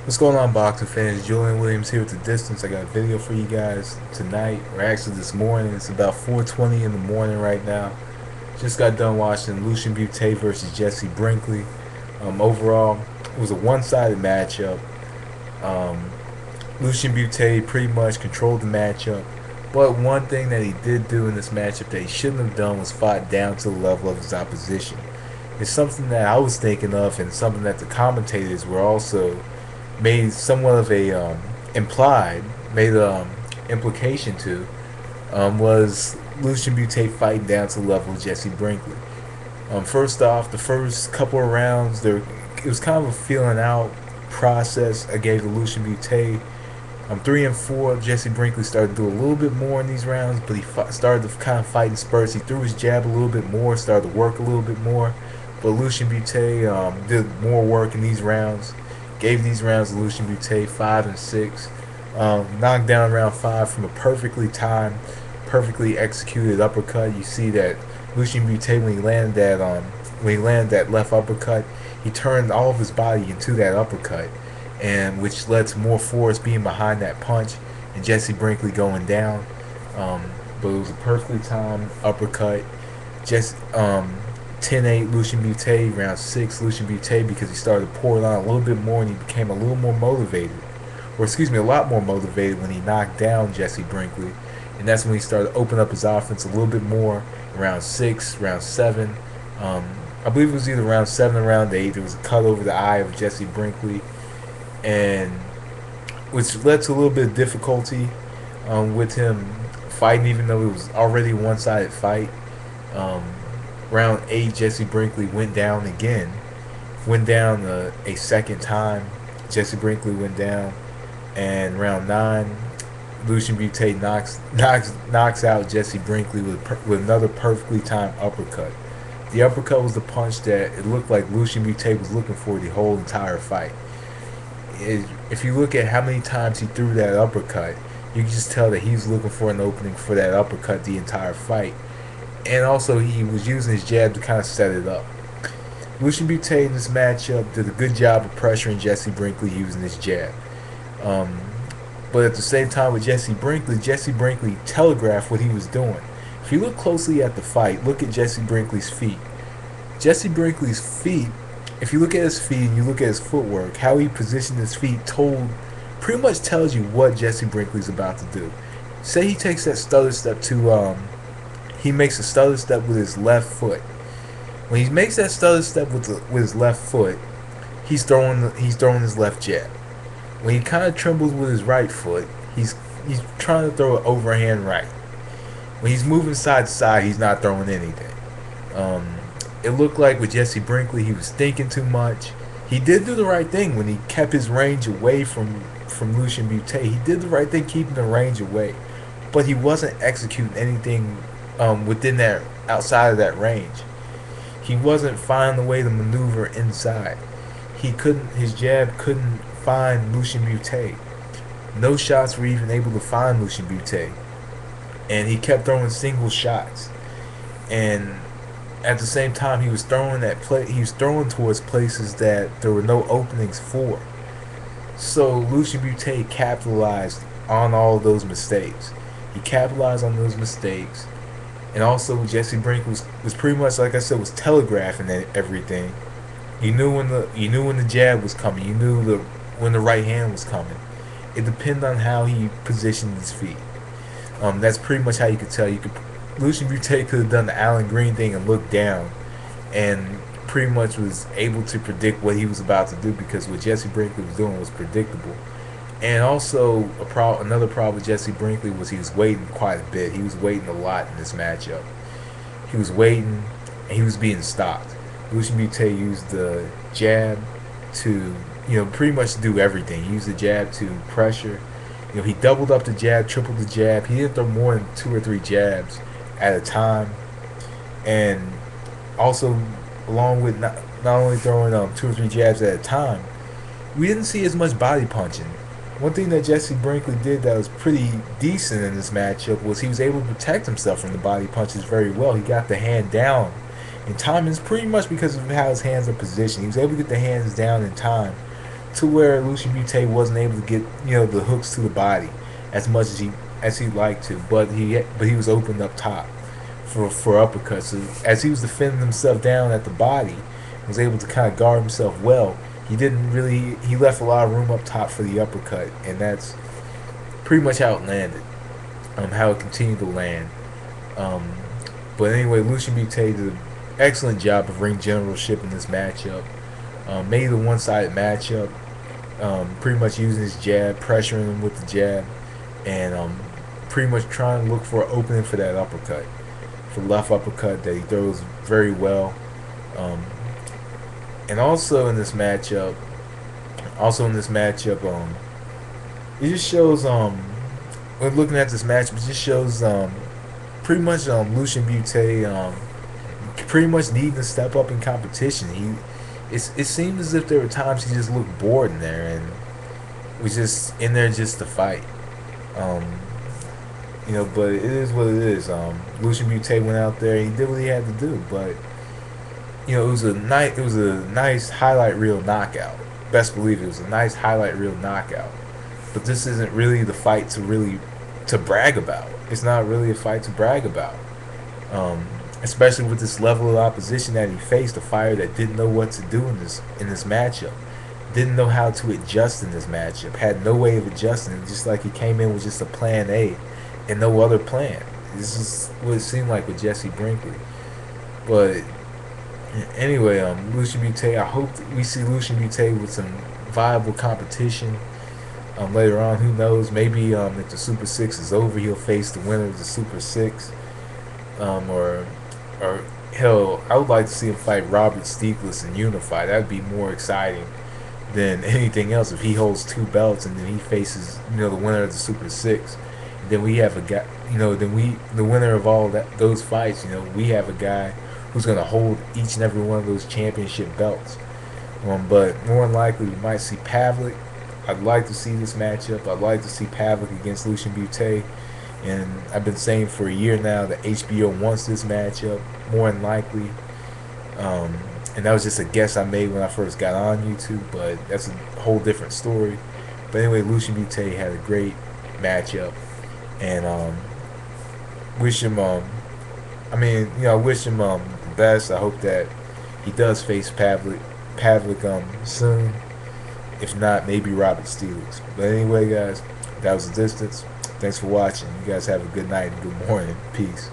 What's going on, boxing fans? Julian Williams here with The Distance. I got a video for you guys tonight, or actually this morning. It's about 4:20 in the morning right now. Just got done watching Lucian Bute versus Jesse Brinkley. Overall, it was a one-sided matchup. Um, Lucian Bute pretty much controlled the matchup, but one thing that he did do in this matchup that he shouldn't have done was fought down to the level of his opposition. It's something that I was thinking of, and something that the commentators were also made somewhat of a implied made implication to was Lucian Bute fighting down to the level of Jesse Brinkley. First off, the first couple of rounds, there it was kind of a feeling out process. I gave to Lucian Bute. 3 and 4. Jesse Brinkley started to do a little bit more in these rounds, but he started to kind of fight in spurts. He threw his jab a little bit more, started to work a little bit more. But Lucian Bute did more work in these rounds. Gave these rounds to Lucian Bute 5 and 6. Knocked down round 5 from a perfectly timed, perfectly executed uppercut. You see that Lucian Bute when he landed that left uppercut, he turned all of his body into that uppercut, and which led to more force being behind that punch and Jesse Brinkley going down. But it was a perfectly timed uppercut. Just 10-8 Lucian Bute, round 6 Lucian Bute, because he started to pour it on a little bit more and he became a little more motivated. Or excuse me, a lot more motivated when he knocked down Jesse Brinkley. And that's when he started to open up his offense a little bit more. Round 6, round 7. I believe it was either round 7 or round 8. There was a cut over the eye of Jesse Brinkley, and which led to a little bit of difficulty with him fighting, even though it was already a one-sided fight. Um, Round 8, Jesse Brinkley went down again. Went down a second time. Jesse Brinkley went down. And round 9, Lucian Bute knocks out Jesse Brinkley with another perfectly timed uppercut. The uppercut was the punch that it looked like Lucian Bute was looking for the whole entire fight. If you look at how many times he threw that uppercut, you can just tell that he was looking for an opening for that uppercut the entire fight. And also, he was using his jab to kind of set it up. Lucian Bute in this matchup did a good job of pressuring Jesse Brinkley using his jab. Um, but at the same time with Jesse Brinkley telegraphed what he was doing. If you look closely at the fight, look at Jesse Brinkley's feet. Jesse Brinkley's feet, if you look at his feet and you look at his footwork, how he positioned his feet pretty much tells you what Jesse Brinkley's about to do. Say he takes that stutter step he makes a stutter step with his left foot. When he makes that stutter step with his left foot, he's throwing his left jab. When he kind of trembles with his right foot, he's trying to throw an overhand right. When he's moving side to side, he's not throwing anything. It looked like with Jesse Brinkley, he was thinking too much. He did do the right thing when he kept his range away from Lucian Bute. He did the right thing keeping the range away, but he wasn't executing anything within that, outside of that range. He wasn't finding a way to maneuver inside. His jab couldn't find Lucian Bute. No shots were even able to find Lucian Bute. And he kept throwing single shots. And at the same time, he was throwing towards places that there were no openings for. So Lucian Bute capitalized on all of those mistakes. He capitalized on those mistakes. And also, Jesse Brinkley was pretty much, like I said, was telegraphing everything. You knew when the jab was coming. You knew when the right hand was coming. It depended on how he positioned his feet. That's pretty much how you could tell. Lucian Bute could have done the Alan Green thing and looked down, and pretty much was able to predict what he was about to do, because what Jesse Brinkley was doing was predictable. And also, another problem with Jesse Brinkley was he was waiting quite a bit. He was waiting a lot in this matchup. He was waiting, and he was being stopped. Lucian Bute used the jab to, pretty much do everything. He used the jab to pressure. He doubled up the jab, tripled the jab. He didn't throw more than 2 or 3 jabs at a time. And also, along with not only throwing 2 or 3 jabs at a time, we didn't see as much body punching. One thing that Jesse Brinkley did that was pretty decent in this matchup was he was able to protect himself from the body punches very well. He got the hand down in time. It's pretty much because of how his hands are positioned. He was able to get the hands down in time to where Lucian Bute wasn't able to get the hooks to the body as much as he'd like to, but he was opened up top for uppercuts. So as he was defending himself down at the body, was able to kind of guard himself well. He left a lot of room up top for the uppercut, and that's pretty much how it landed. How it continued to land. Um, but anyway, Lucian Bute did an excellent job of ring generalship in this matchup. Made it a one-sided matchup. Pretty much using his jab, pressuring him with the jab, and pretty much trying to look for an opening for that uppercut, for left uppercut that he throws very well. Um, and also in this matchup, it just shows when looking at this matchup, it just shows pretty much Lucian Bute pretty much needing to step up in competition. It seemed as if there were times he just looked bored in there and was just in there just to fight. Um, but it is what it is. Lucian Bute went out there, he did what he had to do, but it was a nice highlight reel knockout. Best believe it was a nice highlight reel knockout. But this isn't really the fight to brag about. It's not really a fight to brag about. Especially with this level of opposition that he faced, a fighter that didn't know what to do in this matchup, didn't know how to adjust in this matchup, had no way of adjusting. Just like he came in with just a plan A and no other plan. This is what it seemed like with Jesse Brinkley. But anyway, Lucian Bute. I hope that we see Lucian Bute with some viable competition later on. Who knows? Maybe if the Super Six is over, he'll face the winner of the Super Six, or hell, I would like to see him fight Robert Stieglitz and unify. That'd be more exciting than anything else if he holds two belts and then he faces the winner of the Super Six. And then we have a guy, the winner of all those fights. We have a guy who's going to hold each and every one of those championship belts. But more than likely, we might see Pavlik. I'd like to see this matchup. I'd like to see Pavlik against Lucian Bute. And I've been saying for a year now that HBO wants this matchup, more than likely. And that was just a guess I made when I first got on YouTube, but that's a whole different story. But anyway, Lucian Bute had a great matchup. And wish him, I wish him the best. I hope that he does face Pavlik soon. If not, maybe Robert Stieglitz. But anyway, guys, that was the distance. Thanks for watching. You guys have a good night and good morning. Peace.